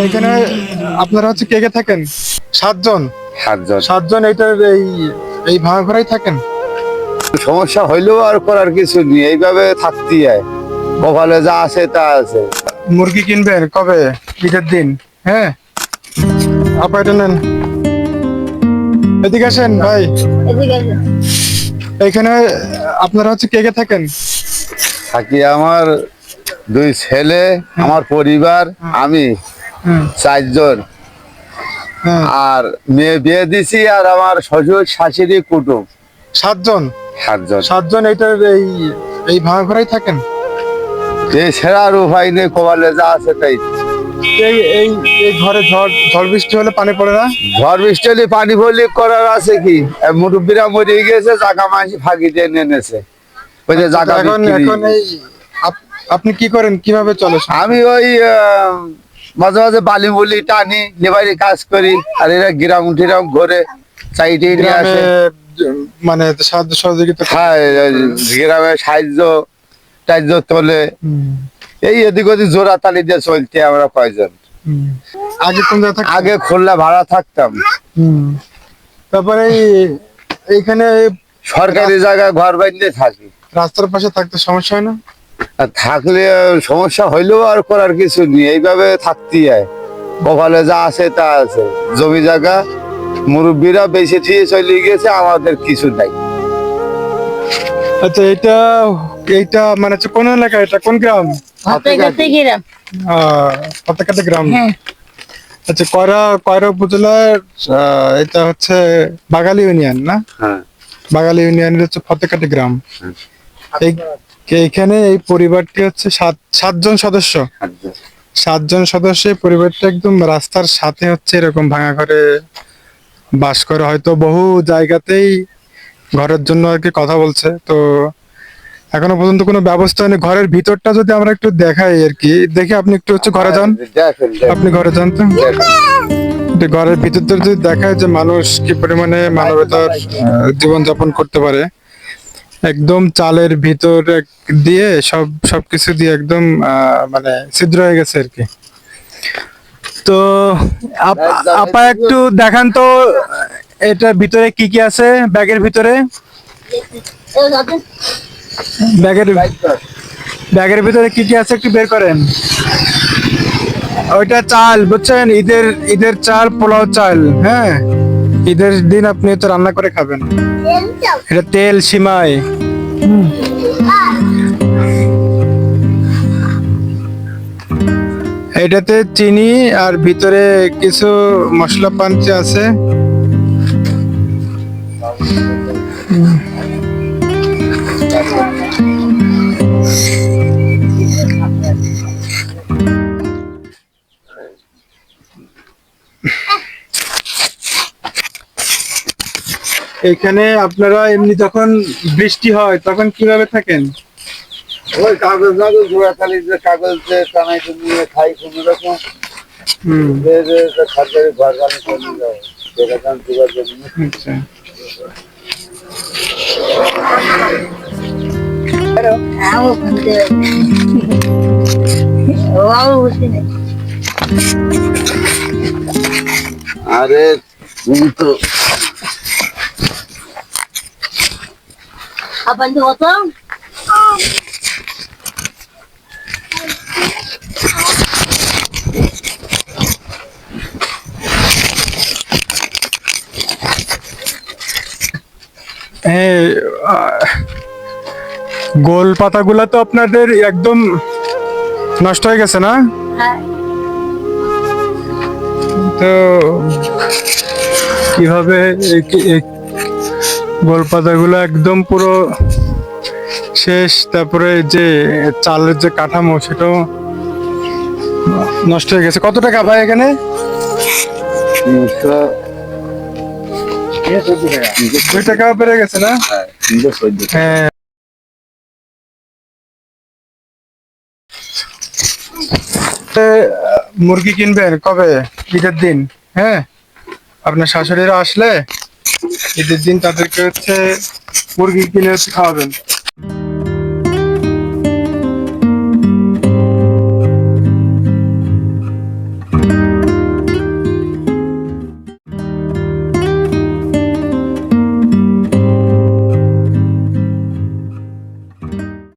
এখানে আপনারা হচ্ছে কে কে থাকেন? 7 জন। 7 জন। 7 জন এইটার এই ভাঙা ঘরেই থাকেন? সমস্যা হইলেও আর করার কিছু নেই, এইভাবে থাকতেই হয়, কপালে যা আছে তা আছে। মুরগি কিনবেন কবে? ঈদের দিন। হ্যাঁ, আপা এটা নেন। এদিকে আসেন ভাই। এখানে আপনারা হচ্ছে কে কে থাকেন? থাকি আমার 2 ছেলে, আমার পরিবার, আমি, হুম, 4 জন। হ্যাঁ। আর মেয়ে বিয়ে দিছি, আর আমার শ্বশুর শাশুড়ি কুটুম। 7 জন। 7 জন। 7 জন এইটার এই ভাঙা ঘরেই থাকেন? এছাড়া আর উপায় নেই, কপালে যা আছে তাই। এই এই এই ঘরে ঝড় বৃষ্টি হলে পানি পড়ে না? ঝড় বৃষ্টি হলে পানি ভরলি করার আছে কি? মুরব্বীরা মরে গেছে, জায়গা মাঝি ফাঁকি দিয়ে নেনেছে, ওই যে জায়গা এখন বিক্রি। এখন আপনি কি করেন, কিভাবে চলে? আমি ওই মাঝে মাঝে বালি বলি টানি, লেবারি কাজ করি, আর এরা গ্রাম টিরাম ঘরে চাইতে নিয়ে গ্রামে আসে। মানে সাহায্য সহযোগিতা করেন? হ্যাঁ, গ্রামে সাহায্য টাহায্য তোলে, হুম, এই এদিক ওদিক জোড়া তালি দিয়ে চলতে আমরা কয়জন। হুম। আগে কোন জায়গায় থাকতেন? আগে খুলনা ভাড়া থাকতাম। হুম। তারপরে এইখানে সরকারি জায়গায় ঘর বাঁধতে থাকি। রাস্তার পাশে থাকতে সমস্যা হয় না? আর থাকলে সমস্যা হইলেও আর করার কিছু নেই, এইভাবে থাকতেই হয়, কপালে যা আছে তা আছে। জমি জায়গা মুরব্বীরা বেশি দিয়ে চলে গেছে, আমাদের কিছু নাই। আচ্ছা, এইটা এইটা মানে হচ্ছে কোন এলাকা, এটা কোন গ্রাম? হাতেগাতে গ্রাম। ফতেকাটা গ্রাম। হ্যাঁ। আচ্ছা, কয়রা উপজেলার এটা হচ্ছে বাগালী ইউনিয়ন না? হ্যাঁ। বাগালী ইউনিয়নের হচ্ছে ফতেকাটি গ্রাম। এইখানে এই পরিবারটি হচ্ছে 7 জন সদস্য। 7 জন সদস্য, এই পরিবারটা একদম রাস্তার সাথে হচ্ছে এরকম ভাঙা ঘরে বাস করে। হয়তো বহু জায়গাতেই ঘরের জন্য আর কি কথা বলছে, তো এখনো পর্যন্ত কোনো ব্যবস্থা নেই। ঘরের ভিতরটা যদি আমরা একটু দেখাই আর কি, দেখে আপনি একটু হচ্ছে ঘরে যান। দেখেন, আপনি ঘরে যান তো। একটু ঘরের ভিতরটা যদি দেখায় যে মানুষ কি পরিমাণে মানবতার জীবনযাপন করতে পারে। একদম চালের ভিতর দিয়ে সবকিছু দিয়ে একদম মানে ছিদ্র হয়ে গেছে আর কি। তো আপা একটু দেখান তো এটার ভিতরে কি কি আছে, ব্যাগের ভিতরে। ব্যাগের ভিতরে কি কি আছে একটু বের করেন। ওইটা চাল, বুঝছেন, ঈদের চাল, পোলাও চাল। হ্যাঁ, ঈদের দিন আপনি তো রান্না করে খাবেন। এটা তেল, সিমাই। এটাতে চিনি আর ভিতরে কিছু মশলা পাঞ্চে আছে। এখানে আপনারা এমনি যখন বৃষ্টি হয় তখন কিভাবে থাকেন? ওই কাগজ জোড়া তালি দিয়ে কাগজ দিয়ে টানাই নিয়ে খাই কোনো রকম। হুম, সরকারি ঘর বানিয়ে চলে যায়, সেরকম জোগাড় জন্য। আচ্ছা। আরে তুমি তো Abang tu potong. হ্যাঁ, গোল পাতাগুলা তো আপনাদের একদম নষ্ট হয়ে গেছে না? তো কিভাবে গোল পাতাগুলো একদম পুরো শেষ। তারপরে যে চালের যে কাঠামো সেটাও নষ্ট হয়ে গেছে। কত টাকা ভাই এখানে? 2 টাকা বেড়ে গেছে না? হ্যাঁ। মুরগি কিনবেন কবে? ঈদের দিন। হ্যাঁ, আপনার শাশুড়িরা আসলে ঈদের দিন তাদেরকে হচ্ছে মুরগি কিনে হচ্ছে খাওয়াবেন।